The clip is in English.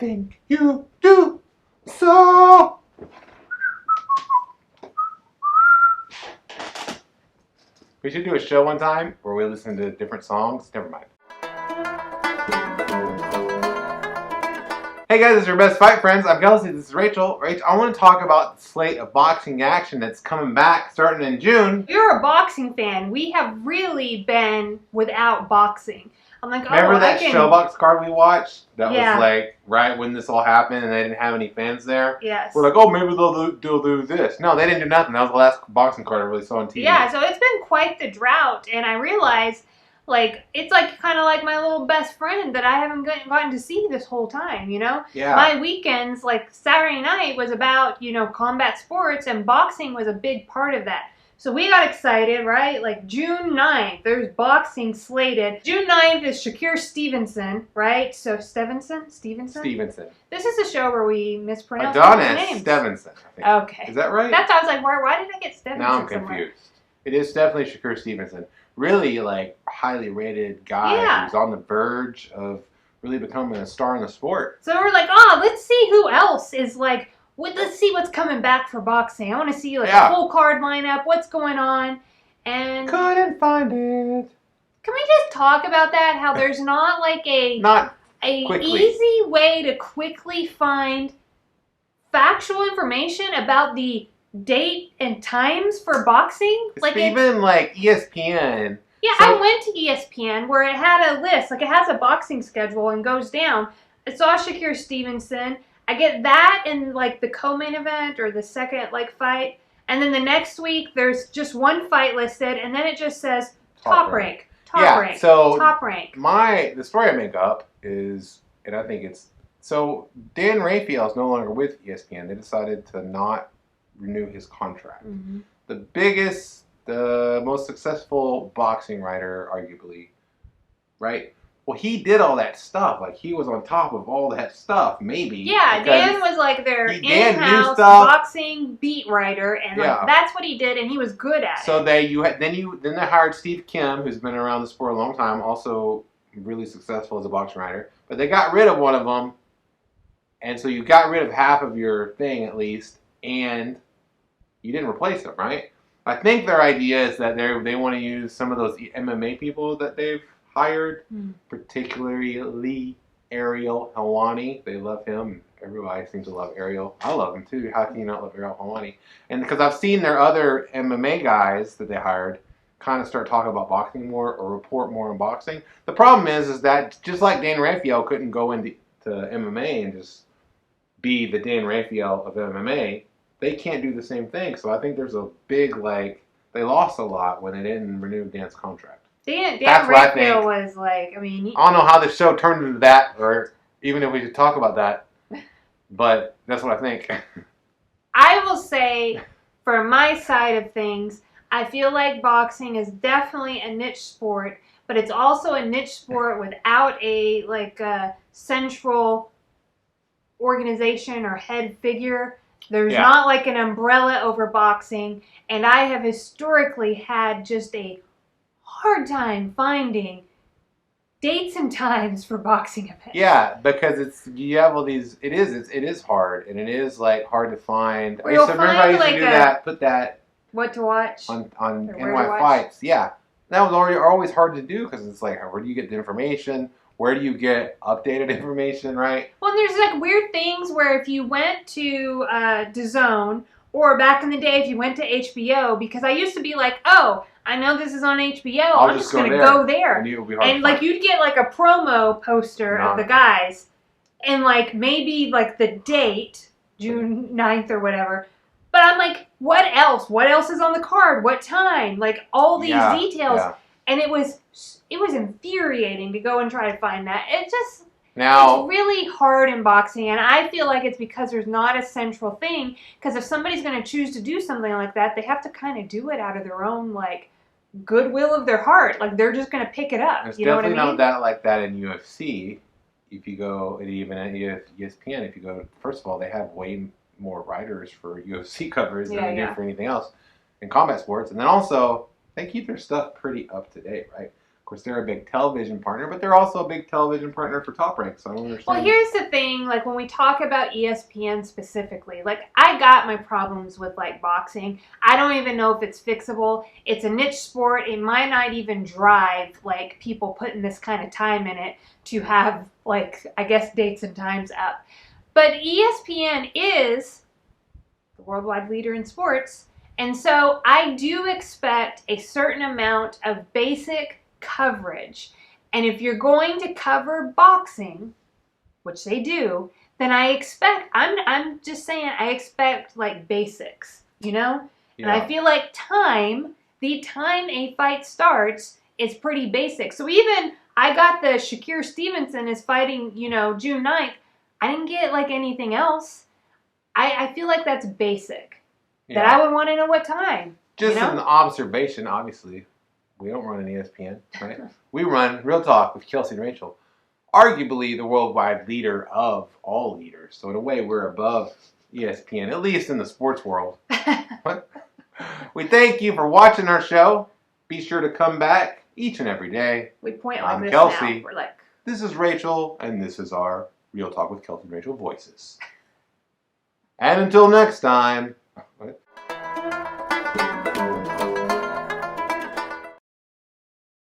think you do so. We should do a show one time where we listen to different songs. Never mind. Hey guys, it's your best fight friends. I'm Kelsey. This is Rachel. I want to talk about the slate of boxing action that's coming back starting in June. If you're a boxing fan, we have really been without boxing. I'm like, remember that Showbox card we watched? That was like right when this all happened and they didn't have any fans there? Yes. We're like, oh, maybe they'll do this. No, they didn't do nothing. That was the last boxing card I really saw on TV. Yeah, so it's been quite the drought. And I realized, like, it's like kind of like my little best friend that I haven't gotten to see this whole time, you know? Yeah. My weekends, like Saturday night was about, you know, combat sports, and boxing was a big part of that. So we got excited, right? Like June 9th, there's boxing slated. June 9th is Shakur Stevenson, right? So Stevenson? This is a show where we mispronounce his name. Stevenson, I think. Okay. Is that right? That's why I was like, why did I get Stevenson now I'm confused. somewhere? It is definitely Shakur Stevenson. Really, like, highly rated guy who's on the verge of really becoming a star in the sport. So we're like, oh, let's see who else is like, let's see what's coming back for boxing. I want to see like a full card lineup, what's going on, and couldn't find it. Can we just talk about that? How there's not like a easy way to quickly find factual information about the date and times for boxing? Like even like ESPN. Yeah, I went to ESPN where it had a list, like it has a boxing schedule and goes down. I saw Shakur Stevenson. I get that in like the co-main event or the second like fight, and then the next week there's just one fight listed, and then it just says top rank. The story I make up is, and I think it's so Dan Raphael is no longer with ESPN. They decided to not renew his contract. Mm-hmm. The most successful boxing writer, arguably, right? Well, he did all that stuff. Like, he was on top of all that stuff, maybe. Yeah, Dan was like their in-house boxing beat writer, and like that's what he did, and he was good at it. So then they hired Steve Kim, who's been around the sport a long time, also really successful as a boxing writer. But they got rid of one of them, and so you got rid of half of your thing at least, and you didn't replace them, right? I think their idea is that they want to use some of those MMA people that they've hired, particularly Ariel Helwani. They love him. Everybody seems to love Ariel. I love him too. How can you not love Ariel Helwani? And because I've seen their other MMA guys that they hired kind of start talking about boxing more or report more on boxing. The problem is that just like Dan Raphael couldn't go into MMA and just be the Dan Raphael of MMA, they can't do the same thing. So I think there's a big, like, they lost a lot when they didn't renew Dan's contract. Dan Raphael was like, I mean... I don't know how the show turned into that, or even if we should talk about that, but that's what I think. I will say, for my side of things, I feel like boxing is definitely a niche sport, but it's also a niche sport without a, like, a central organization or head figure. There's not like an umbrella over boxing, and I have historically had just a hard time finding dates and times for boxing events. Yeah, because you have all these. It is hard, and it is like hard to find. I used to do that. Put that. What to watch on NY Fights? Yeah, that was always hard to do because it's like, where do you get the information? Where do you get updated information, right? Well, there's like weird things where if you went to DAZN, or back in the day if you went to HBO, because I used to be like, oh, I know this is on HBO, I'm just going to go there. And like you'd get like a promo poster of the guys, and like maybe like the date, June 9th or whatever. But I'm like, what else? What else is on the card? What time? Like all these details. Yeah. And it was infuriating to go and try to find that. It's really hard in boxing, and I feel like it's because there's not a central thing, because if somebody's going to choose to do something like that, they have to kind of do it out of their own, like, goodwill of their heart. Like, they're just going to pick it up. It's definitely not that like that in UFC. If you go, even at ESPN, if you go, first of all, they have way more writers for UFC covers than they do for anything else in combat sports. And then also, they keep their stuff pretty up to date, right? Of course, they're a big television partner, but they're also a big television partner for Top Rank, so I don't understand. Well, here's the thing, like, when we talk about ESPN specifically, like, I got my problems with, like, boxing. I don't even know if it's fixable. It's a niche sport. It might not even drive, like, people putting this kind of time in it to have, like, I guess dates and times up. But ESPN is the worldwide leader in sports, and so I do expect a certain amount of basic coverage. And if you're going to cover boxing, which they do, then I expect, I'm just saying, I expect like basics, you know? Yeah. And I feel like the time a fight starts is pretty basic. So even I got the Shakur Stevenson is fighting, you know, June 9th. I didn't get like anything else. I feel like that's basic. Yeah. That I would want to know what time. Just an observation, obviously. We don't run an ESPN, right? We run Real Talk with Kelsey and Rachel, arguably the worldwide leader of all leaders. So in a way, we're above ESPN, at least in the sports world. We thank you for watching our show. Be sure to come back each and every day. We point like this Kelsey. Now. We're like, this is Rachel, and this is our Real Talk with Kelsey and Rachel voices. And until next time.